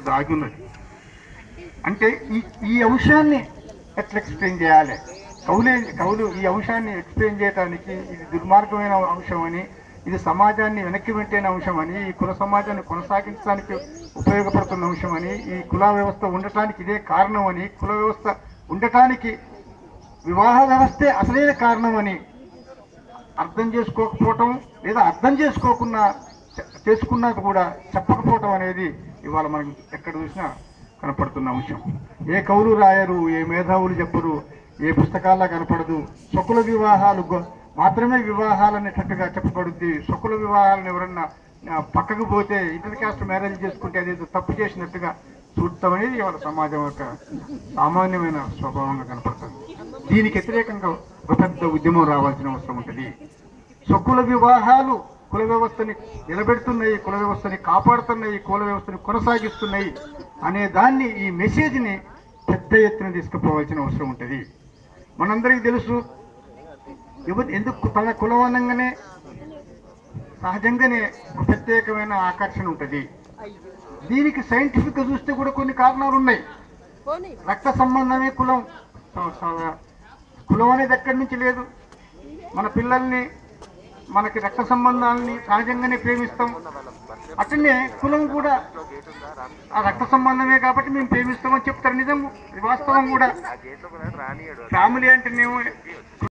దాగి ఉన్నది. అంటే ఈ అంశాన్ని ఎట్లా ఎక్స్ప్లెయిన్ చేయాలి? కవులు ఈ అంశాన్ని ఎక్స్ప్లెయిన్ చేయడానికి ఇది దుర్మార్గమైన అంశం అని, ఇది సమాజాన్ని వెనక్కి వెంటైన అంశం అని, ఈ కుల సమాజాన్ని కొనసాగించడానికి ఉపయోగపడుతున్న అంశం అని, ఈ కుల వ్యవస్థ ఉండటానికి ఇదే కారణం అని, కుల వ్యవస్థ ఉండటానికి వివాహ వ్యవస్థే అసలైన కారణం అని అర్థం చేసుకోకపోవటం, లేదా అర్థం చేసుకున్నా కూడా చెప్పకపోవటం అనేది ఇవాళ మనం ఎక్కడ చూసినా కనపడుతున్న అంశం. ఏ కవులు రాయరు, ఏ మేధావులు చెప్పరు, ఏ పుస్తకాల్లో కనపడదు. స్వకుల వివాహాలు మాత్రమే వివాహాలు అనేటట్టుగా చెప్పబడుద్ది. స్వకుల వివాహాలను ఎవరన్నా పక్కకు పోతే ఇంటర్ కాస్ట్ మ్యారేజ్ చేసుకుంటే అదేదో తప్పు చేసినట్టుగా చూడటం అనేది ఇవాళ సమాజం యొక్క సామాన్యమైన స్వభావంగా కనపడుతుంది. దీనికి వ్యతిరేకంగా ఒక పెద్ద ఉద్యమం రావాల్సిన అవసరం ఉంటుంది. స్వకుల వివాహాలు కుల వ్యవస్థని నిలబెడుతున్నాయి, కుల వ్యవస్థని కాపాడుతున్నాయి, కుల వ్యవస్థని కొనసాగిస్తున్నాయి అనే దాన్ని, ఈ మెసేజ్ని పెద్ద ఎత్తున తీసుకుపోవాల్సిన అవసరం ఉంటుంది. మనందరికీ తెలుసు, ఎందుకు తన కులవనంగానే సహజంగానే ఒక ప్రత్యేకమైన ఆకర్షణ ఉంటుంది. దీనికి సైంటిఫిక్గా చూస్తే కూడా కొన్ని కారణాలు ఉన్నాయి. రక్త సంబంధమే కులం. కులం అనేది ఎక్కడి నుంచి లేదు. మన పిల్లల్ని, మనకి రక్త సంబంధాలని సహజంగానే ప్రేమిస్తాం. అట్లనే కులం కూడా ఆ రక్త సంబంధమే కాబట్టి మేము ప్రేమిస్తామని చెప్తారు. నిజం, వాస్తవం కూడా. ఫ్యామిలీ అంటేనేమో